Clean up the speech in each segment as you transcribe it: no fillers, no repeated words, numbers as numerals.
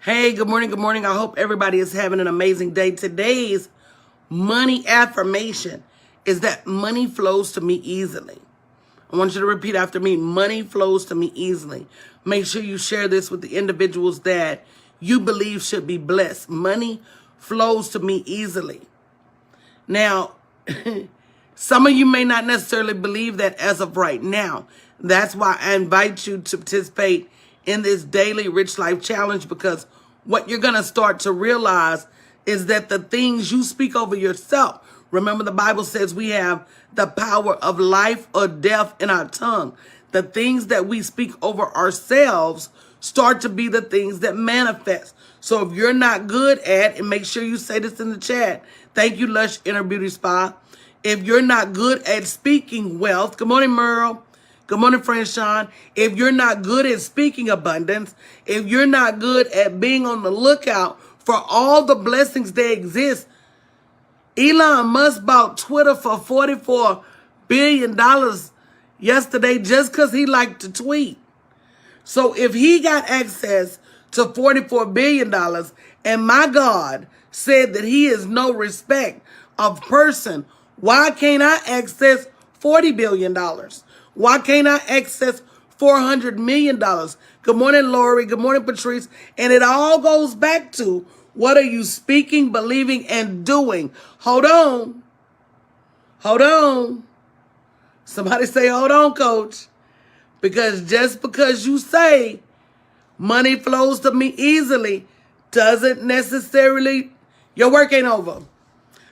Hey, good morning, good morning. I hope everybody is having an amazing day. Today's money affirmation is that money flows to me easily. I want you to repeat after me. Money flows to me easily. Make sure you share this with the individuals that you believe should be blessed. Money flows to me easily. Now, some of you may not necessarily believe that as of right now. That's why I invite you to participate in this daily Rich Life Challenge, because what you're going to start to realize is that the things you speak over yourself, remember the Bible says we have the power of life or death in our tongue. The things that we speak over ourselves start to be the things that manifest. So if you're not good at, and make sure you say this in the chat. Thank you, Lush Inner Beauty Spa. If you're not good at speaking wealth, good morning, Merle. Good morning, friend Sean. If you're not good at speaking abundance, if you're not good at being on the lookout for all the blessings that exist, Elon Musk bought Twitter for $44 billion yesterday just because he liked to tweet. So if he got access to $44 billion and my God said that he is no respect of person, why can't I access $40 billion? Why can't I access $400 million? Good morning, Lori. Good morning, Patrice. And it all goes back to, what are you speaking, believing, and doing? Hold on. Hold on. Somebody say, hold on, coach. Because just because you say money flows to me easily doesn't necessarily, your work ain't over.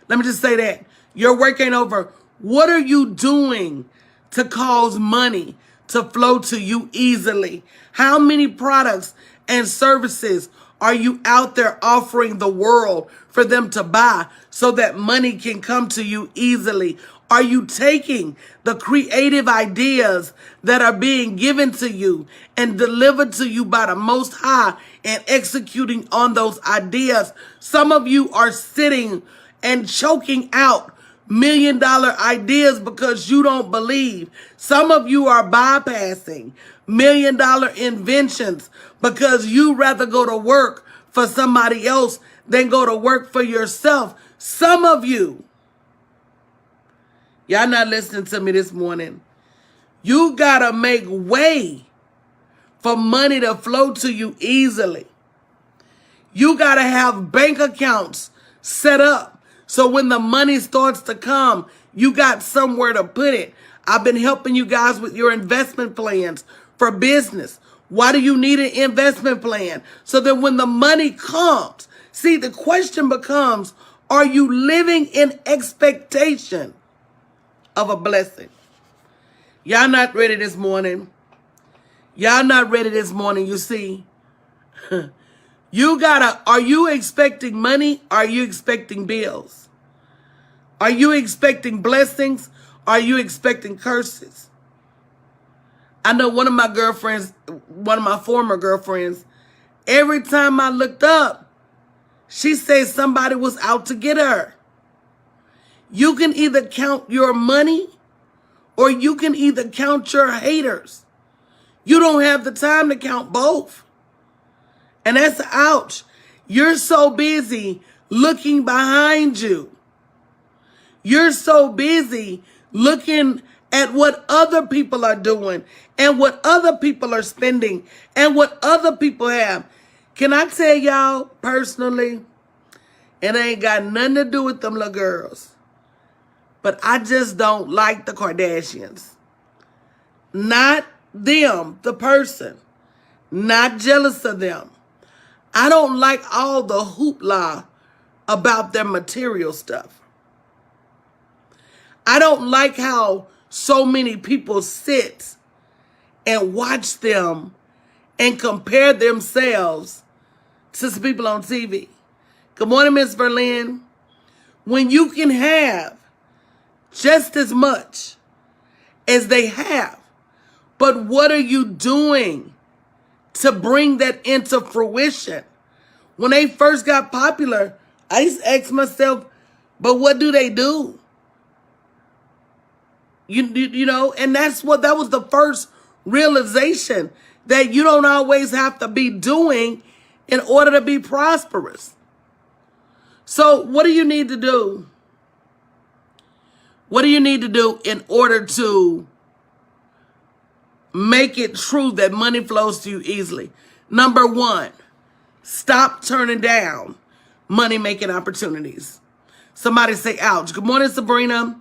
Let me just say that. Your work ain't over. What are you doing to cause money to flow to you easily? How many products and services are you out there offering the world for them to buy so that money can come to you easily? Are you taking the creative ideas that are being given to you and delivered to you by the Most High and executing on those ideas? Some of you are sitting and choking out $1 million ideas because you don't believe. Some of you are bypassing $1 million inventions because you rather go to work for somebody else than go to work for yourself. Some of you, y'all not listening to me this morning. You gotta make way for money to flow to you easily. You gotta have bank accounts set up so when the money starts to come, you got somewhere to put it. I've been helping you guys with your investment plans for business. Why do you need an investment plan? So that when the money comes, see, the question becomes, are you living in expectation of a blessing? Y'all not ready this morning. Y'all not ready this morning, you see. Are you expecting money? Are you expecting bills? Are you expecting blessings? Are you expecting curses? I know one of my former girlfriends, every time I looked up, she said somebody was out to get her. You can either count your money or you can either count your haters. You don't have the time to count both. And that's ouch. You're so busy looking behind you. You're so busy looking at what other people are doing and what other people are spending and what other people have. Can I tell y'all personally, it ain't got nothing to do with them little girls, but I just don't like the Kardashians. Not them, the person. Not jealous of them. I don't like all the hoopla about their material stuff. I don't like how so many people sit and watch them and compare themselves to some people on TV. Good morning, Miss Verlin. When you can have just as much as they have, but what are you doing to bring that into fruition? When they first got popular, I used to ask myself, but what do they do? You know, and that was the first realization, that you don't always have to be doing in order to be prosperous. So what do you need to do? What do you need to do in order to make it true that money flows to you easily? Number one, stop turning down money-making opportunities. Somebody say, ouch. Good morning, Sabrina.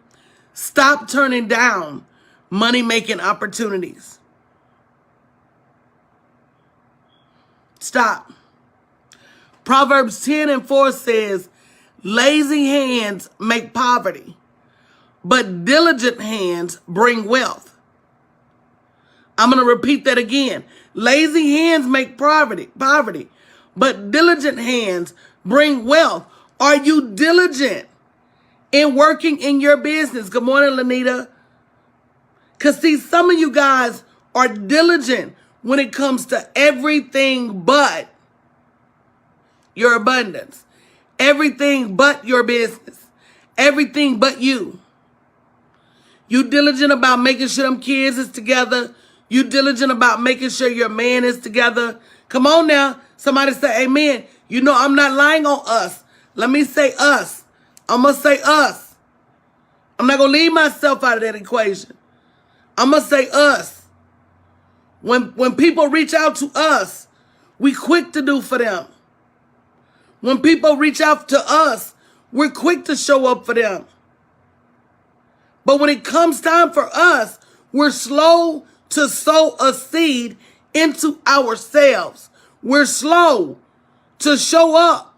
Stop turning down money-making opportunities. Stop. Proverbs 10:4 says, lazy hands make poverty, but diligent hands bring wealth. I'm going to repeat that again. Lazy hands make poverty, but diligent hands bring wealth. Are you diligent in working in your business? Good morning, Lanita. Because see, some of you guys are diligent when it comes to everything but your abundance. Everything but your business. Everything but you. You diligent about making sure them kids is together. You diligent about making sure your man is together. Come on now. Somebody say amen. You know I'm not lying on us. Let me say us. I'm going to say us. I'm not going to leave myself out of that equation. I'm going to say us. When people reach out to us, we quick to do for them. When people reach out to us, we're quick to show up for them. But when it comes time for us, we're slow to sow a seed into ourselves. We're slow to show up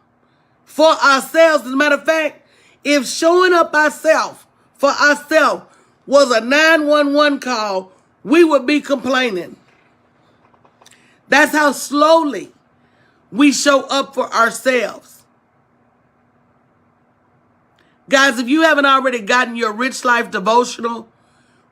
for ourselves. As a matter of fact, if showing up for ourselves was a 911 call, we would be complaining. That's how slowly we show up for ourselves. Guys, if you haven't already gotten your Rich Life devotional,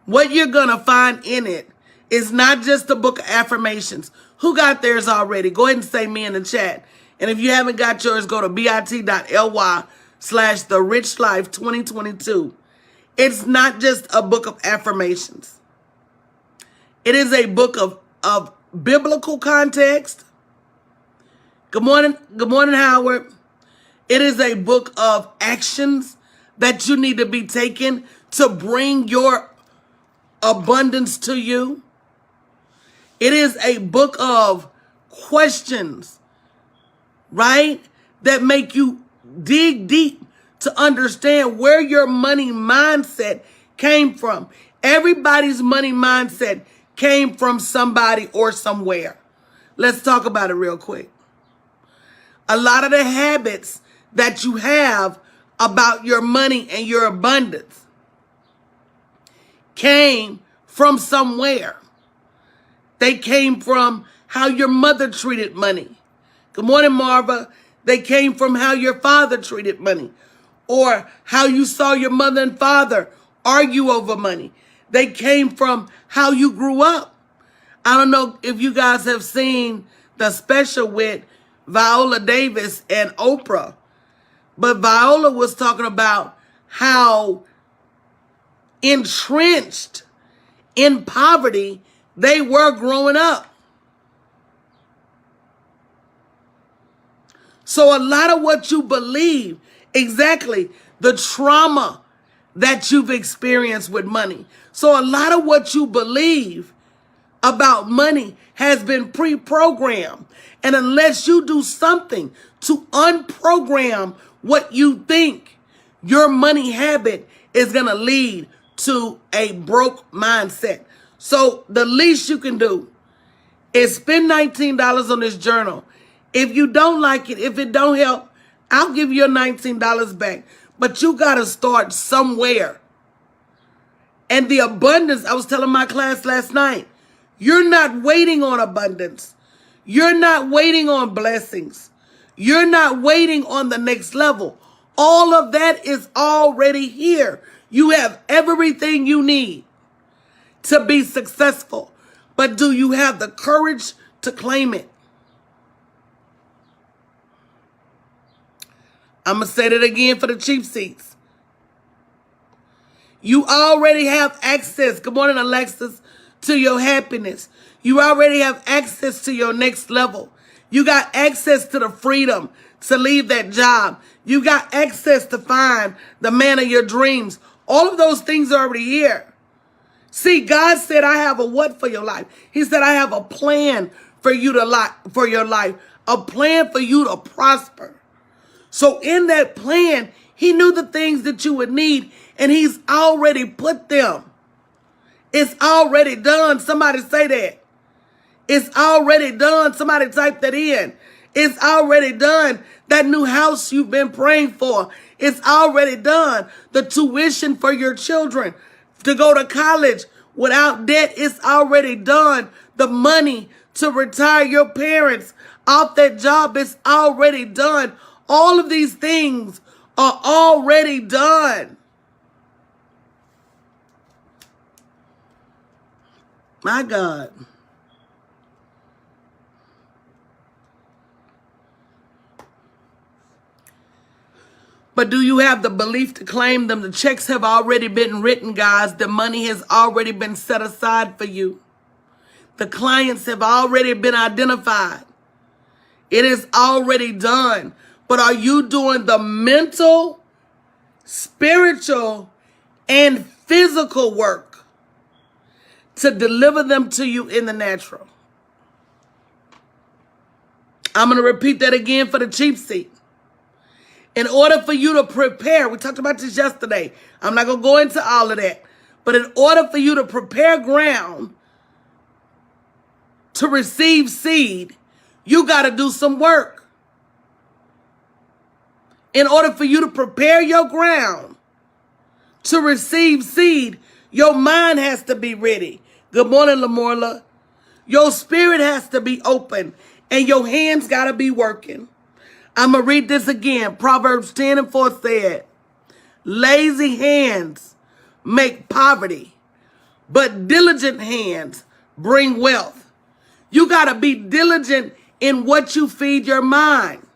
what you're going to find in it is not just a book of affirmations. Who got theirs already? Go ahead and say me in the chat. And if you haven't got yours, go to bit.ly/therichlifeTwenty22. It's not just a book of affirmations. It is a book of biblical context. Good morning, Howard. It is a book of actions that you need to be taken to bring your abundance to you. It is a book of questions, right? That make you dig deep to understand where your money mindset came from. Everybody's money mindset came from somebody or somewhere. Let's talk about it real quick. A lot of the habits that you have about your money and your abundance came from somewhere. They came from how your mother treated money. Good morning, Marva. They came from how your father treated money, or how you saw your mother and father argue over money. They came from how you grew up. I don't know if you guys have seen the special with Viola Davis and Oprah, but Viola was talking about how entrenched in poverty they were growing up. So a lot of what you believe, exactly the trauma that you've experienced with money. So a lot of what you believe about money has been pre-programmed. And unless you do something to unprogram what you think, your money habit is going to lead to a broke mindset. So the least you can do is spend $19 on this journal. If you don't like it, if it don't help, I'll give you your $19 back. But you got to start somewhere. And the abundance, I was telling my class last night, you're not waiting on abundance. You're not waiting on blessings. You're not waiting on the next level. All of that is already here. You have everything you need to be successful. But do you have the courage to claim it? I'm going to say that again for the cheap seats. You already have access, good morning, Alexis, to your happiness. You already have access to your next level. You got access to the freedom to leave that job. You got access to find the man of your dreams. All of those things are already here. See, God said, I have a what for your life? He said, I have a plan for you for your life, a plan for you to prosper. So in that plan, he knew the things that you would need, and he's already put them. It's already done. Somebody say that. It's already done. Somebody type that in. It's already done. That new house you've been praying for, it's already done. The tuition for your children to go to college without debt, it's already done. The money to retire your parents off that job, it's already done. All of these things are already done. My God. But do you have the belief to claim them? The checks have already been written, guys. The money has already been set aside for you. The clients have already been identified. It is already done. But are you doing the mental, spiritual, and physical work to deliver them to you in the natural? I'm going to repeat that again for the cheap seat. In order for you to prepare, we talked about this yesterday. I'm not going to go into all of that. But in order for you to prepare ground to receive seed, you got to do some work. In order for you to prepare your ground to receive seed, your mind has to be ready. Good morning, Lamorla. Your spirit has to be open, and your hands got to be working. I'm going to read this again. Proverbs 10:4 said, lazy hands make poverty, but diligent hands bring wealth. You got to be diligent in what you feed your mind.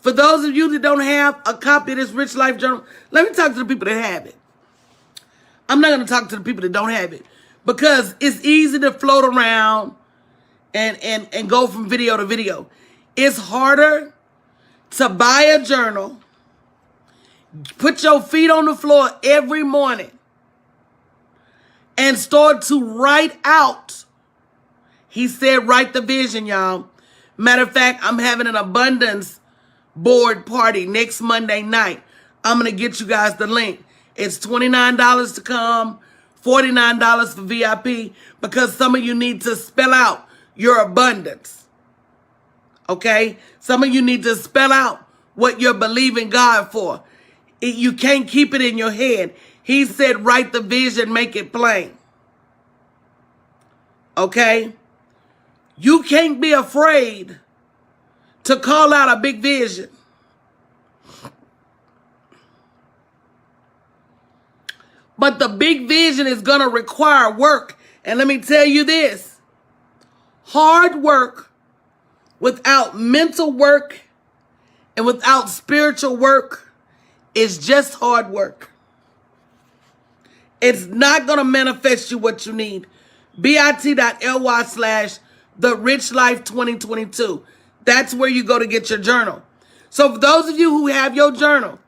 For those of you that don't have a copy of this Rich Life Journal, let me talk to the people that have it. I'm not going to talk to the people that don't have it, because it's easy to float around and go from video to video. It's harder to buy a journal, put your feet on the floor every morning, and start to write out. He said, write the vision, y'all. Matter of fact, I'm having an abundance board party next Monday night. I'm going to get you guys the link. It's $29 to come, $49 for VIP, because some of you need to spell out your abundance. Okay? Some of you need to spell out what you're believing God for. You can't keep it in your head. He said, write the vision, make it plain. Okay? You can't be afraid to call out a big vision. But the big vision is going to require work. And let me tell you this. Hard work without mental work and without spiritual work is just hard work. It's not going to manifest you what you need. bit.ly/therichlifeTwenty22. That's where you go to get your journal. So for those of you who have your journal,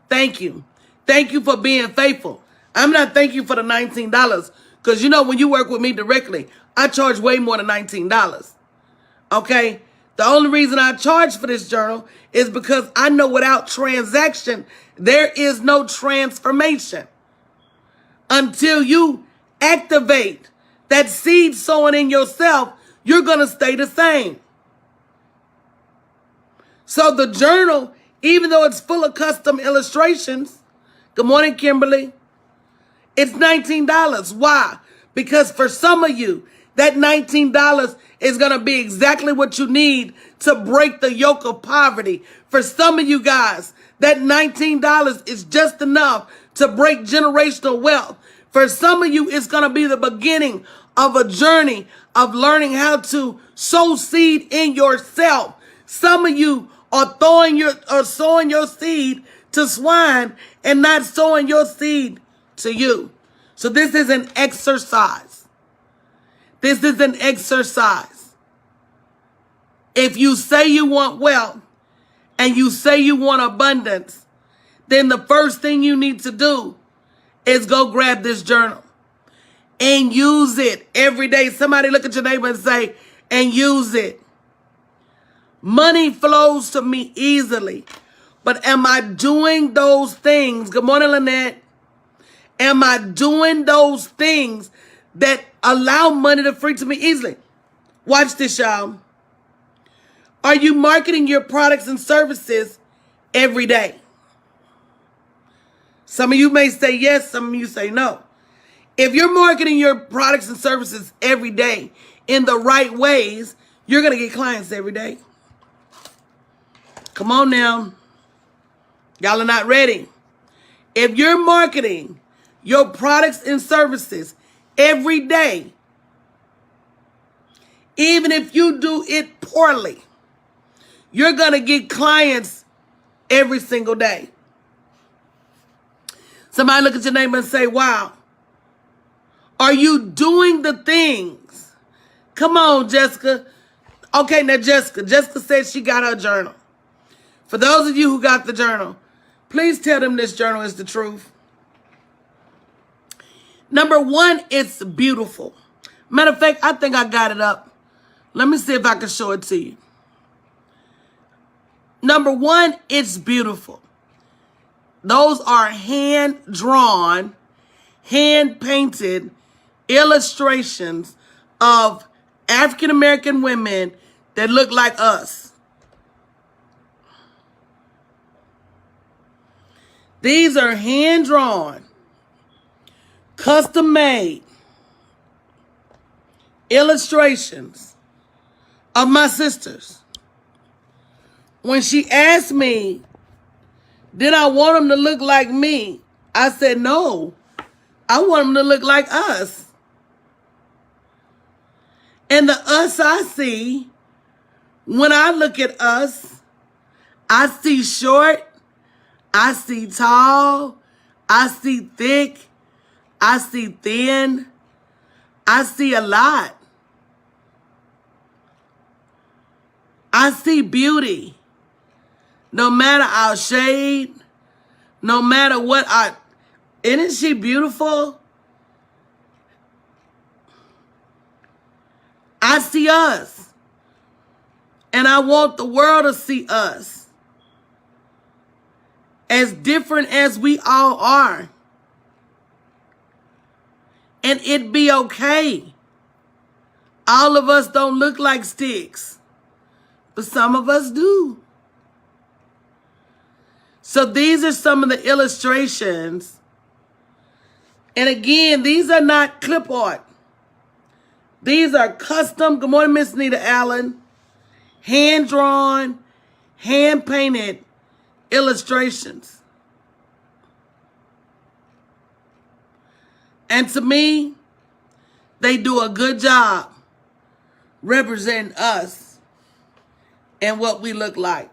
thank you. Thank you for being faithful. I'm not thanking you for the $19, because you know when you work with me directly, I charge way more than $19. Okay? The only reason I charge for this journal is because I know without transaction, there is no transformation. Until you activate that seed sowing in yourself, you're going to stay the same. So the journal, even though it's full of custom illustrations, good morning, Kimberly, it's $19. Why? Because for some of you, that $19 is going to be exactly what you need to break the yoke of poverty. For some of you guys, that $19 is just enough to break generational wealth. For some of you, it's going to be the beginning of a journey of learning how to sow seed in yourself. Some of you are sowing your seed to swine and not sowing your seed to you. So this is an exercise. This is an exercise. If you say you want wealth and you say you want abundance, then the first thing you need to do is go grab this journal and use it every day. Somebody look at your neighbor and say, and use it. Money flows to me easily. But am I doing those things? Good morning, Lynette. Am I doing those things that allow money to free to me easily? Watch this, y'all. Are you marketing your products and services every day? Some of you may say yes, some of you say no. If you're marketing your products and services every day in the right ways, you're going to get clients every day. Come on now. Y'all are not ready. If you're marketing your products and services every day, even if you do it poorly, you're going to get clients every single day. Somebody look at your neighbor and say, wow, are you doing the things? Come on, Jessica. Okay, now Jessica said she got her journal. For those of you who got the journal, please tell them this journal is the truth. Number one, it's beautiful. Matter of fact, I think I got it up. Let me see if I can show it to you. Number one, it's beautiful. Those are hand-drawn, hand-painted illustrations of African-American women that look like us. These are hand-drawn, custom-made illustrations of my sisters. When she asked me, did I want them to look like me? I said, no, I want them to look like us. And the us I see, when I look at us, I see short, I see tall, I see thick, I see thin, I see a lot. I see beauty. No matter our shade, no matter what isn't she beautiful? I see us. And I want the world to see us. As different as we all are. And it be okay. All of us don't look like sticks. But some of us do. So these are some of the illustrations. And again, these are not clip art. These are custom, good morning, Miss Nita Allen, hand-drawn, hand-painted illustrations. And to me, they do a good job representing us and what we look like.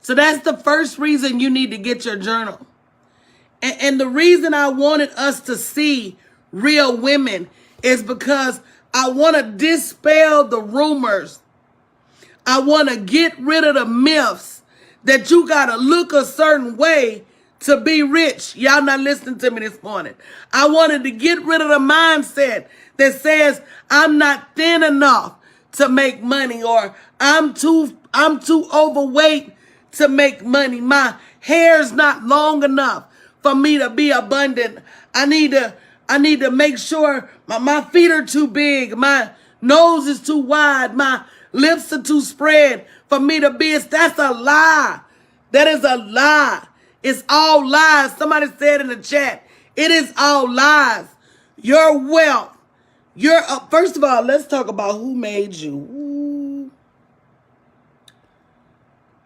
So that's the first reason you need to get your journal. And the reason I wanted us to see real women is because I want to dispel the rumors. I want to get rid of the myths that you got to look a certain way to be rich. Y'all not listening to me this morning. I wanted to get rid of the mindset that says I'm not thin enough to make money, or I'm too overweight to make money. My hair's not long enough for me to be abundant. I need to make sure my feet are too big. My nose is too wide. My lips are too spread for me to be. That's a lie. That is a lie. It's all lies. Somebody said in the chat, it is all lies. Your wealth. First of all, let's talk about who made you. Ooh.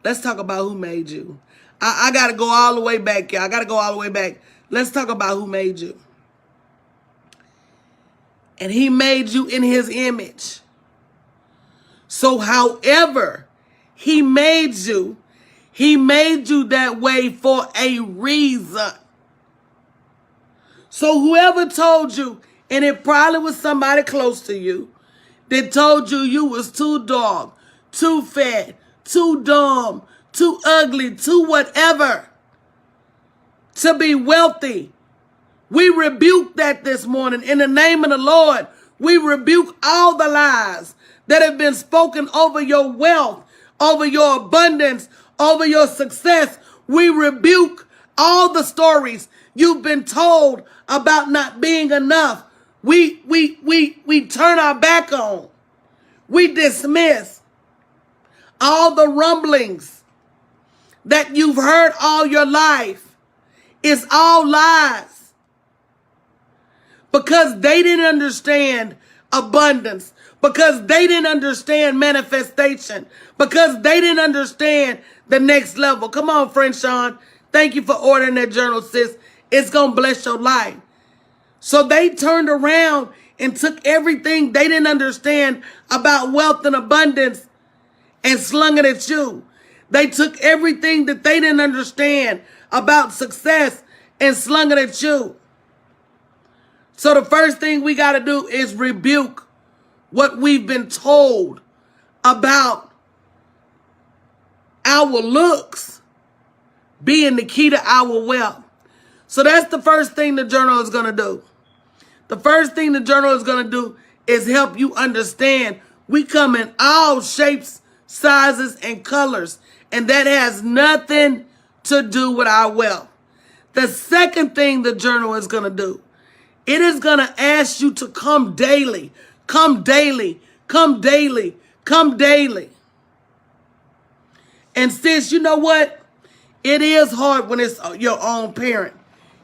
Let's talk about who made you. I got to go all the way back, y'all. I got to go all the way back. Let's talk about who made you. And he made you in his image. So however he made you that way for a reason. So whoever told you, and it probably was somebody close to you, that told you you was too dark, too fat, too dumb, too ugly, too whatever to be wealthy. We rebuke that this morning in the name of the Lord. We rebuke all the lies that have been spoken over your wealth, over your abundance, over your success. We rebuke all the stories you've been told about not being enough. We turn our back on. We dismiss all the rumblings that you've heard all your life. It's all lies. Because they didn't understand abundance. Because they didn't understand manifestation. Because they didn't understand the next level. Come on, friend Sean. Thank you for ordering that journal, sis. It's going to bless your life. So they turned around and took everything they didn't understand about wealth and abundance and slung it at you. They took everything that they didn't understand about success and slung it at you. So the first thing we got to do is rebuke what we've been told about our looks being the key to our wealth. So that's the first thing the journal is going to do. The first thing the journal is going to do is help you understand we come in all shapes, sizes, and colors. And that has nothing to do with our wealth. The second thing the journal is going to do, it is going to ask you to come daily, come daily, come daily, come daily. And sis, you know what? It is hard when it's your own parent.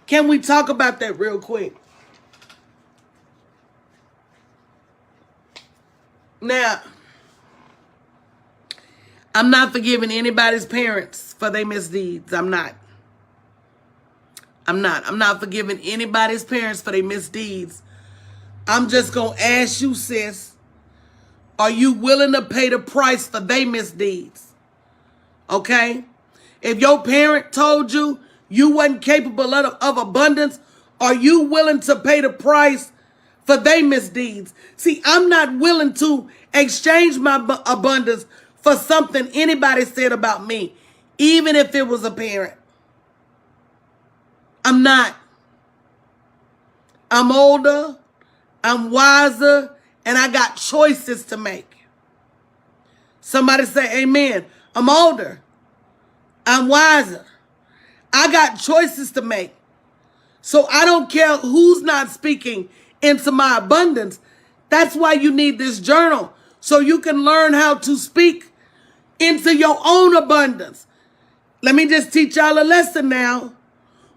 Can we talk about that real quick? Now, I'm not forgiving anybody's parents for their misdeeds. I'm not forgiving anybody's parents for their misdeeds. I'm just going to ask you, sis, are you willing to pay the price for their misdeeds? Okay? If your parent told you you wasn't capable of abundance, are you willing to pay the price for their misdeeds? See, I'm not willing to exchange my abundance for something anybody said about me, even if it was a parent. I'm not. I'm older, I'm wiser, and I got choices to make. Somebody say amen. I'm older, I'm wiser. I got choices to make. So I don't care who's not speaking into my abundance. That's why you need this journal, so you can learn how to speak into your own abundance. Let me just teach y'all a lesson now.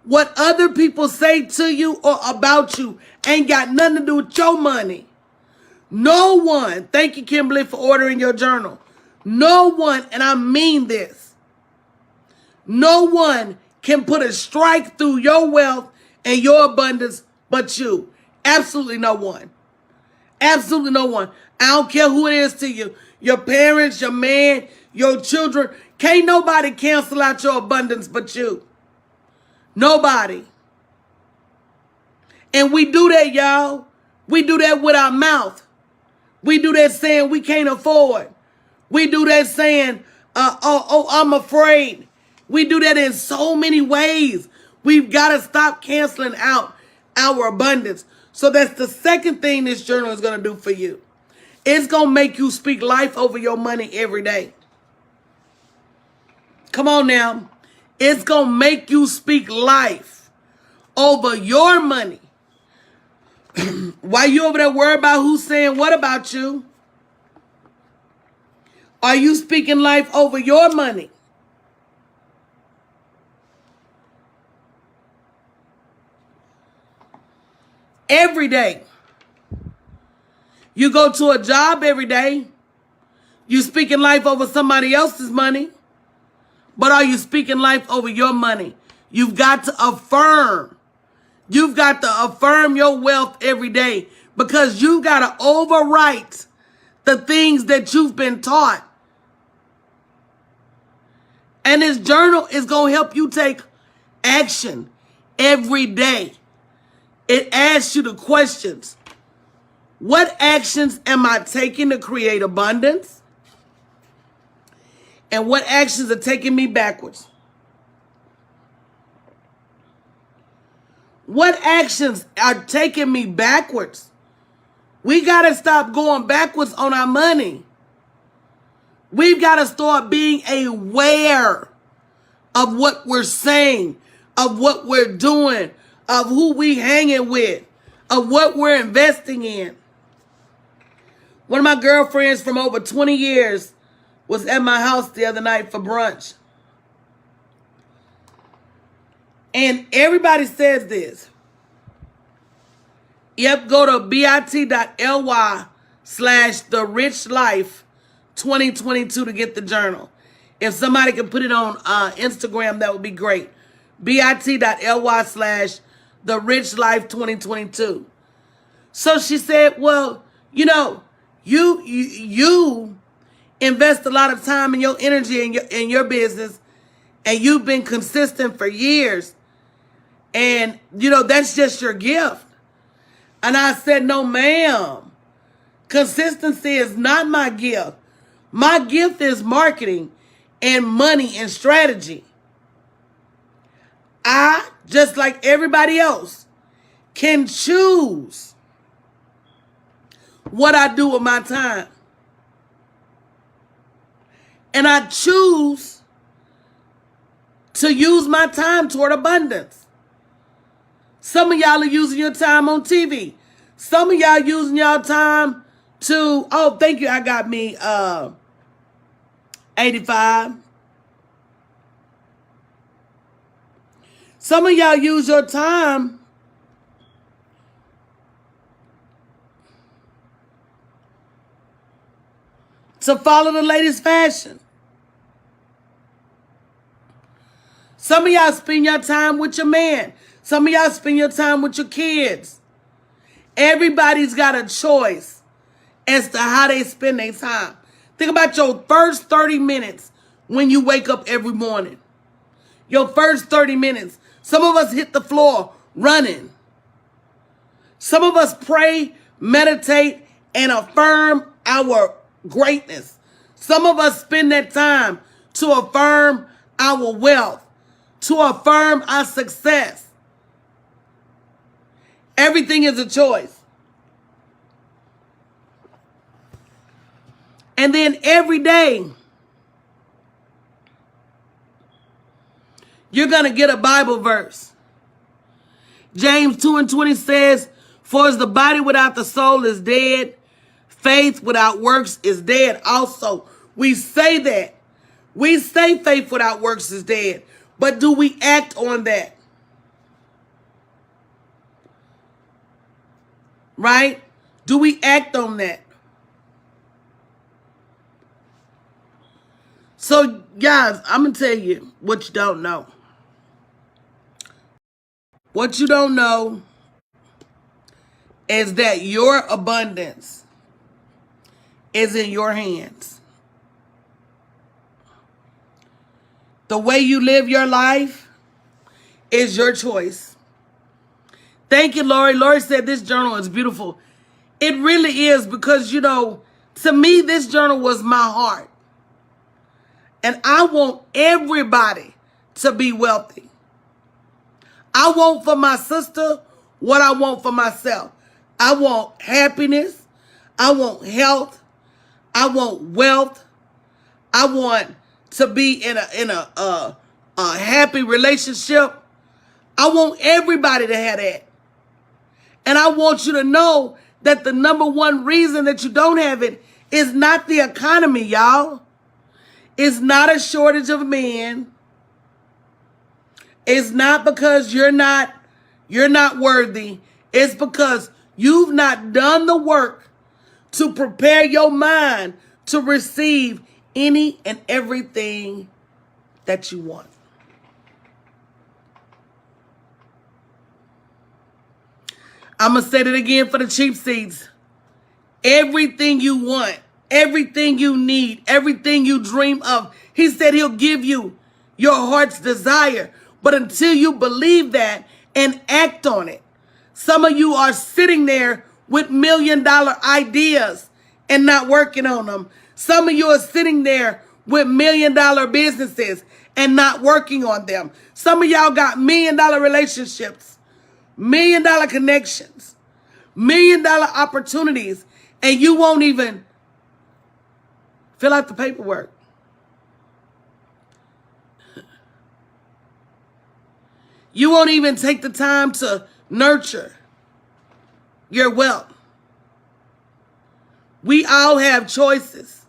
What other people say to you or about you ain't got nothing to do with your money. No one, thank you, Kimberly, for ordering your journal. No one, and I mean this, no one can put a strike through your wealth and your abundance but you. Absolutely no one. Absolutely no one. I don't care who it is to you. Your parents, your man, your children. Can't nobody cancel out your abundance but you. Nobody. And we do that, y'all. We do that with our mouth. We do that saying we can't afford. We do that saying, I'm afraid. We do that in so many ways. We've got to stop canceling out our abundance. So that's the second thing this journal is going to do for you. It's going to make you speak life over your money every day. Come on now. It's going to make you speak life over your money. Why you over there worried about who's saying what about you? Are you speaking life over your money? Every day. You go to a job every day. You speaking life over somebody else's money. But are you speaking life over your money? You've got to affirm. You've got to affirm your wealth every day, because you've got to overwrite the things that you've been taught. And this journal is going to help you take action every day. It asks you the questions. What actions am I taking to create abundance? And what actions are taking me backwards? What actions are taking me backwards? We got to stop going backwards on our money. We've got to start being aware of what we're saying, of what we're doing, of who we hanging with, of what we're investing in. One of my girlfriends from over 20 years was at my house the other night for brunch. And everybody says this. Yep, go to bit.ly/therichlifeTwenty22 to get the journal. If somebody can put it on Instagram, that would be great. bit.ly/therichlifeTwenty22. So she said, well, you know, you invest a lot of time and your energy in your business, and you've been consistent for years. And, you know, that's just your gift. And I said, no, ma'am. Consistency is not my gift. My gift is marketing and money and strategy. I, just like everybody else, can choose what I do with my time. And I choose to use my time toward abundance. Some of y'all are using your time on TV. Some of y'all using y'all time to, oh, thank you, I got me 85. Some of y'all use your time to follow the latest fashion. Some of y'all spend your time with your man. Some of y'all spend your time with your kids. Everybody's got a choice as to how they spend their time. Think about your first 30 minutes when you wake up every morning. Your first 30 minutes. Some of us hit the floor running. Some of us pray, meditate, and affirm our greatness. Some of us spend that time to affirm our wealth, to affirm our success. Everything is a choice. And then every day, you're going to get a Bible verse. James 2:20 says, for as the body without the soul is dead, faith without works is dead also. We say that. We say faith without works is dead. But do we act on that? Right? Do we act on that? So, guys, I'm going to tell you what you don't know. What you don't know is that your abundance is in your hands. The way you live your life is your choice. Thank you, Lori. Lori said this journal is beautiful. It really is because, you know, to me, this journal was my heart. And I want everybody to be wealthy. I want for my sister what I want for myself. I want happiness. I want health. I want wealth. I want to be in a happy relationship. I want everybody to have that. And I want you to know that the number one reason that you don't have it is not the economy, y'all. It's not a shortage of men. It's not because you're not worthy. It's because you've not done the work to prepare your mind to receive any and everything that you want. I'm going to say that again for the cheap seats. Everything you want, everything you need, everything you dream of, he said he'll give you your heart's desire. But until you believe that and act on it, some of you are sitting there with $1,000,000 ideas and not working on them. Some of you are sitting there with $1,000,000 businesses and not working on them. Some of y'all got $1,000,000 relationships, $1,000,000 connections, $1,000,000 opportunities, and you won't even fill out the paperwork. You won't even take the time to nurture your wealth. We all have choices.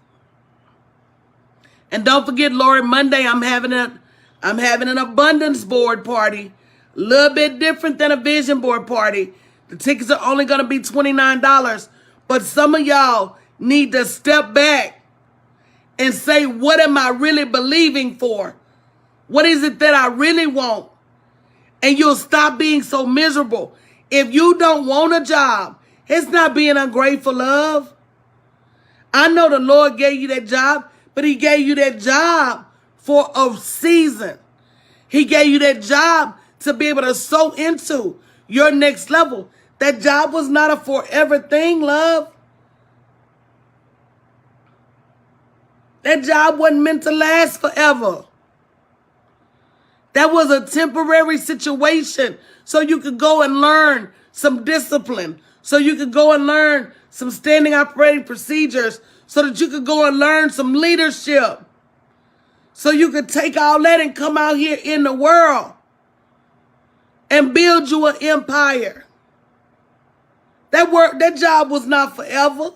And don't forget, Lori, Monday I'm having an abundance board party. A little bit different than a vision board party. The tickets are only going to be $29. But some of y'all need to step back and say, what am I really believing for? What is it that I really want? And you'll stop being so miserable. If you don't want a job, it's not being ungrateful, love. I know the Lord gave you that job, but he gave you that job for a season. He gave you that job to be able to sow into your next level. That job was not a forever thing, love. That job wasn't meant to last forever. That was a temporary situation so you could go and learn some discipline, so you could go and learn some standing operating procedures, so that you could go and learn some leadership, so you could take all that and come out here in the world and build you an empire. That job was not forever.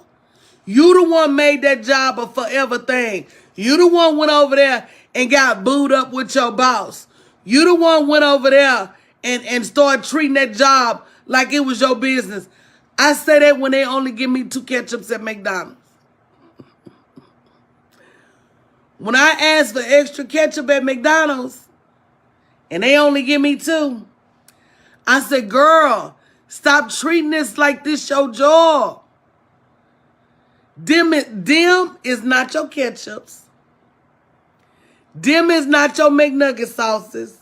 You the one made that job a forever thing. You the one went over there and got booed up with your boss. You the one went over there and started treating that job like it was your business. I say that when they only give me 2 ketchups at McDonald's. When I ask for extra ketchup at McDonald's and they only give me 2, I said, girl, stop treating this like this your job. Them is not your ketchups. Them is not your McNugget sauces.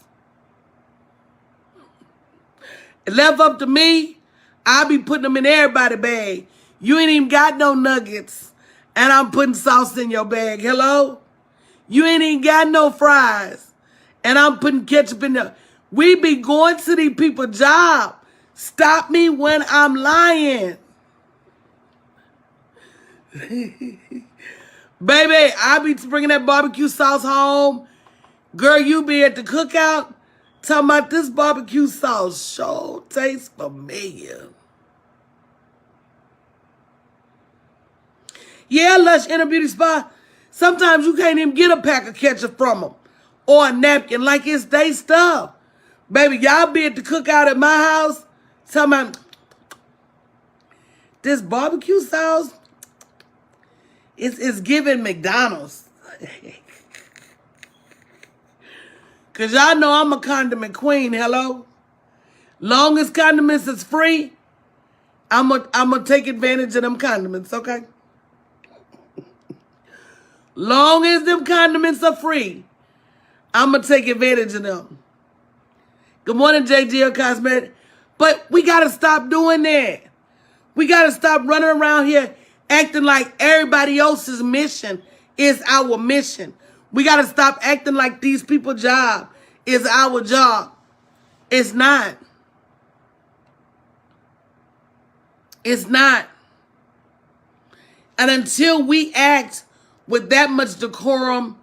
It left up to me, I'll be putting them in everybody's bag. You ain't even got no nuggets, and I'm putting sauce in your bag. Hello? You ain't even got no fries, and I'm putting ketchup in there. We be going to these people's job. Stop me when I'm lying. Baby, I be bringing that barbecue sauce home. Girl, you be at the cookout talking about this barbecue sauce sure tastes familiar. Yeah, Lush Inner Beauty Spa. Sometimes you can't even get a pack of ketchup from them or a napkin like it's they stuff. Baby, y'all be at the cookout at my house talking about this barbecue sauce. It's giving McDonald's. Because y'all know I'm a condiment queen, hello? Long as condiments is free, I'm gonna take advantage of them condiments, okay? Long as them condiments are free, I'm gonna take advantage of them. Good morning, JGL Cosmetic. But we gotta stop doing that. We gotta stop running around here acting like everybody else's mission is our mission. We got to stop acting like these people's job is our job. It's not. It's not. And until we act with that much decorum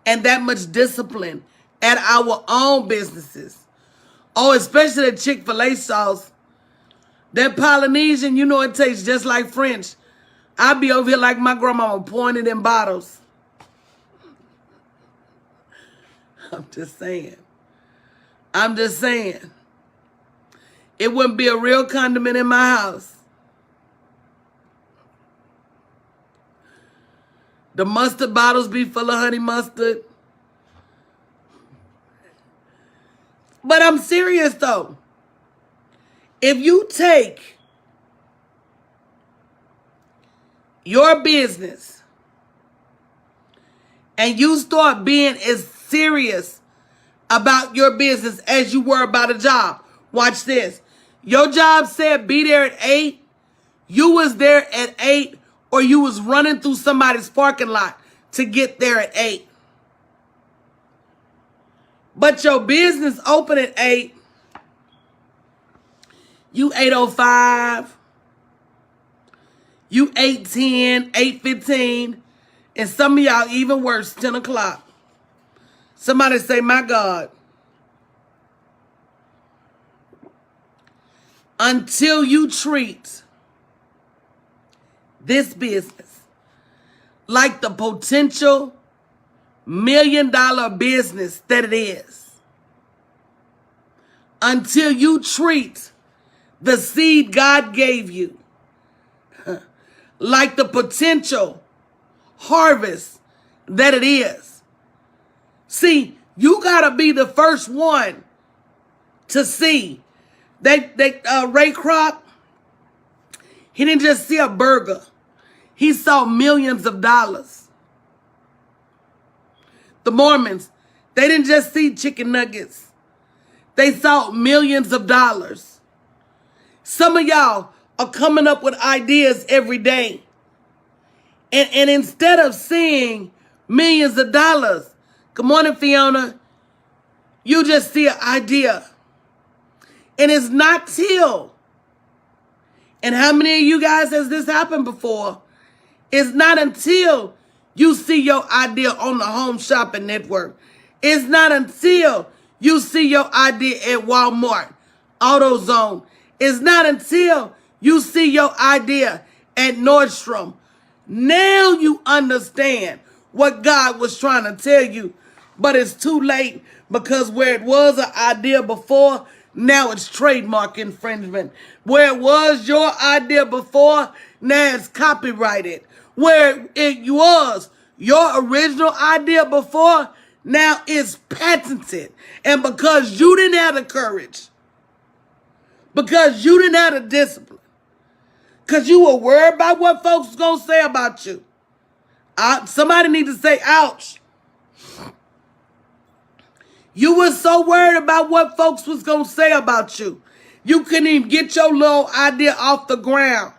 and that much discipline at our own businesses, oh, especially the Chick-fil-A sauce, that Polynesian, you know it tastes just like French. I be over here like my grandmama pouring it in bottles. I'm just saying. I'm just saying. It wouldn't be a real condiment in my house. The mustard bottles be full of honey mustard. But I'm serious though. If you take your business and you start being as serious about your business as you were about a job, watch this. Your job said be there at 8. You was there at 8, or you was running through somebody's parking lot to get there at 8. But your business open at 8. You 8:05. You 8:10, 8:15. And some of y'all even worse, 10 o'clock. Somebody say, my God. Until you treat this business like the potential $1 million business that it is. Until you treat the seed God gave you like the potential harvest that it is. See, you got to be the first one to see that Ray Kroc, he didn't just see a burger. He saw millions of dollars. The Mormons, they didn't just see chicken nuggets. They saw millions of dollars. Some of y'all are coming up with ideas every day. And instead of seeing millions of dollars, good morning, Fiona, you just see an idea. And it's not till, and how many of you guys has this happened before? It's not until you see your idea on the Home Shopping Network. It's not until you see your idea at Walmart, AutoZone. It's not until you see your idea at Nordstrom. Now you understand what God was trying to tell you. But it's too late, because where it was an idea before, now it's trademark infringement. Where it was your idea before, now it's copyrighted. Where it was your original idea before, now it's patented. And because you didn't have the courage, because you didn't have the discipline, because you were worried about what folks was going to say about you. Somebody need to say, ouch. You were so worried about what folks was going to say about you. You couldn't even get your little idea off the ground.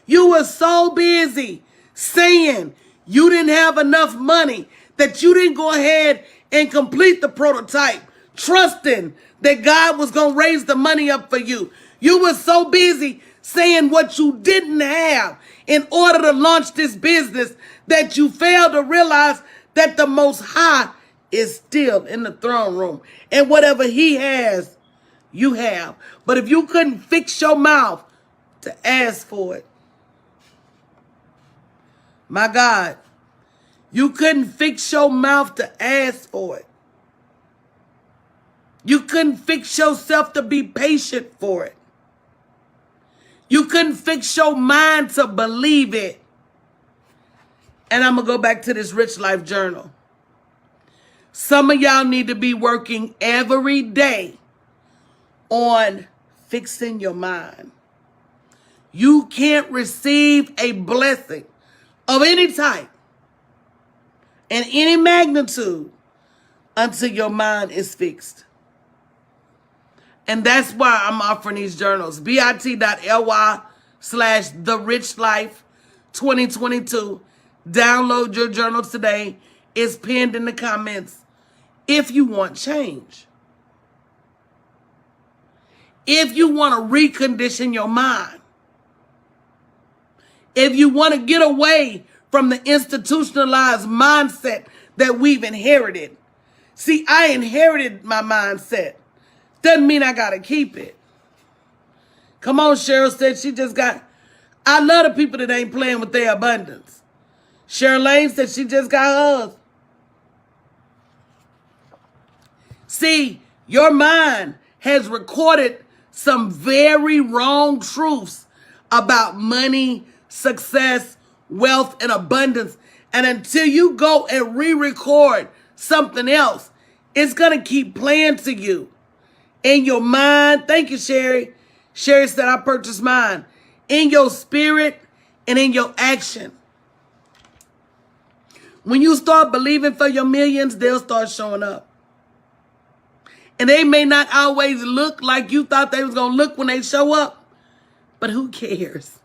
You were so busy saying you didn't have enough money that you didn't go ahead and complete the prototype, trusting that God was going to raise the money up for you. You were so busy saying what you didn't have in order to launch this business that you failed to realize that the Most High is still in the throne room. And whatever he has, you have. But if you couldn't fix your mouth to ask for it, my God, you couldn't fix your mouth to ask for it. You couldn't fix yourself to be patient for it. You couldn't fix your mind to believe it. And I'm going to go back to this Rich Life Journal. Some of y'all need to be working every day on fixing your mind. You can't receive a blessing of any type and any magnitude until your mind is fixed. And that's why I'm offering these journals. bit.ly/TheRichLife2022. Download your journal today. It's pinned in the comments. If you want change. If you want to recondition your mind. If you want to get away from the institutionalized mindset that we've inherited. See, I inherited my mindset. Doesn't mean I got to keep it. Come on, Cheryl said she just got... I love the people that ain't playing with their abundance. Cheryl Lane said she just got hers. See, your mind has recorded some very wrong truths about money, success, wealth, and abundance. And until you go and re-record something else, it's going to keep playing to you. In your mind, thank you, Sherry. Sherry said, I purchased mine. In your spirit and in your action. When you start believing for your millions, they'll start showing up. And they may not always look like you thought they was going to look when they show up. But who cares?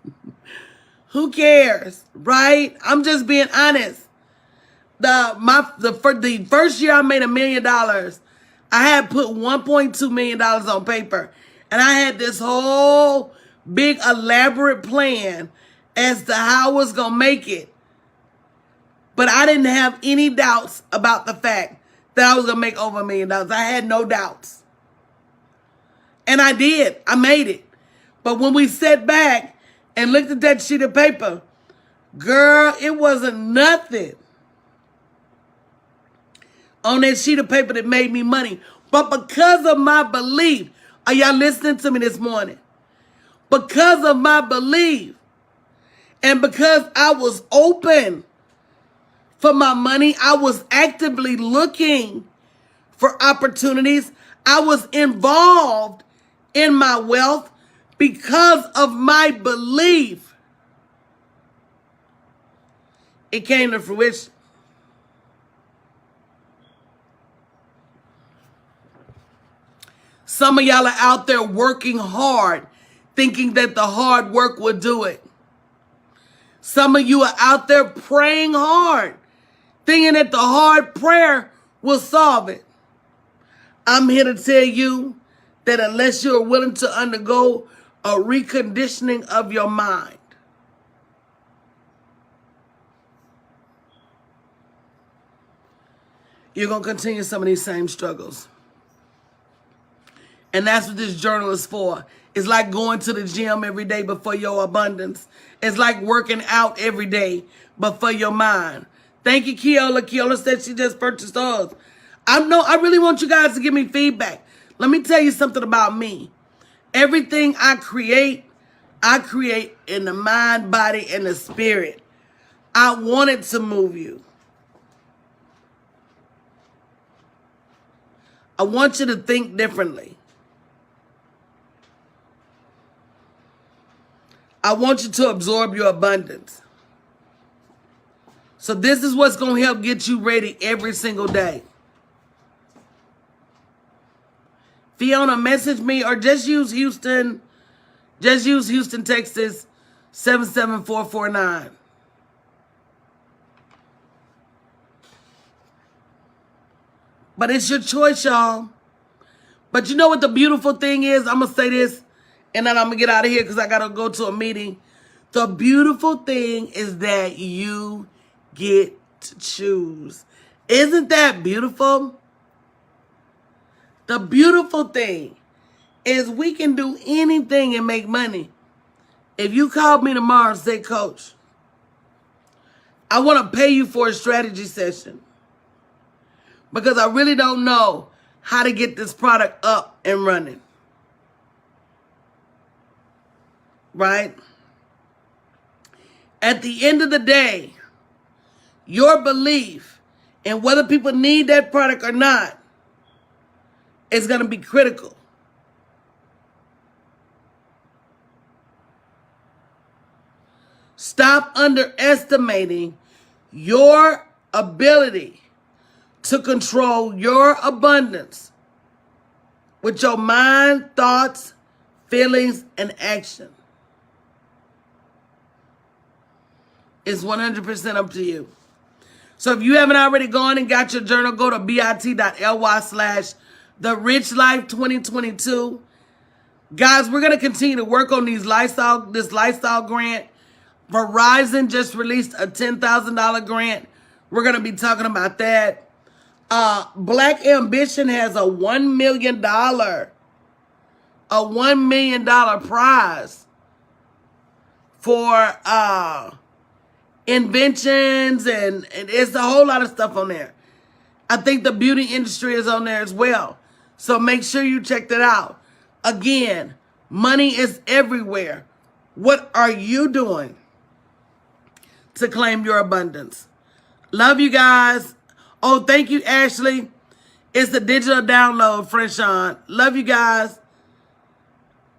Who cares, right? I'm just being honest. The first year I made $1 million, I had put $1.2 million on paper. And I had this whole big elaborate plan as to how I was going to make it. But I didn't have any doubts about the fact that I was going to make over $1 million. I had no doubts. And I did. I made it. But when we sat back and looked at that sheet of paper, girl, it wasn't nothing on that sheet of paper that made me money. But because of my belief, are y'all listening to me this morning? Because of my belief and because I was open for my money, I was actively looking for opportunities. I was involved in my wealth because of my belief. It came to fruition. Some of y'all are out there working hard, thinking that the hard work will do it. Some of you are out there praying hard, thinking that the hard prayer will solve it. I'm here to tell you that unless you're willing to undergo a reconditioning of your mind, you're going to continue some of these same struggles. And that's what this journal is for. It's like going to the gym every day, but for your abundance. It's like working out every day, but for your mind. Thank you, Keola. Keola said she just purchased hers. I really want you guys to give me feedback. Let me tell you something about me. Everything I create in the mind, body, and the spirit. I want it to move you. I want you to think differently. I want you to absorb your abundance. So this is what's going to help get you ready every single day. Fiona, message me or just use Houston. Just use Houston, Texas, 77449. But it's your choice, y'all. But you know what the beautiful thing is? I'm going to say this, and then I'm going to get out of here because I got to go to a meeting. The beautiful thing is that you get to choose. Isn't that beautiful? The beautiful thing is we can do anything and make money. If you called me tomorrow and say, Coach, I want to pay you for a strategy session because I really don't know how to get this product up and running. Right? At the end of the day, your belief in whether people need that product or not is going to be critical. Stop underestimating your ability to control your abundance with your mind, thoughts, feelings, and action. It's 100% up to you. So if you haven't already gone and got your journal, go to bit.ly/therichlifetwenty22. Guys, we're going to continue to work on this lifestyle grant. Verizon just released a $10,000 grant. We're going to be talking about that. Black Ambition has a $1 million prize for inventions, and it's a whole lot of stuff on there. I think the beauty industry is on there as well. So make sure you check that out. Again, money is everywhere. What are you doing to claim your abundance? Love you guys. Oh, thank you, Ashley. It's the digital download, Freshon. Love you guys.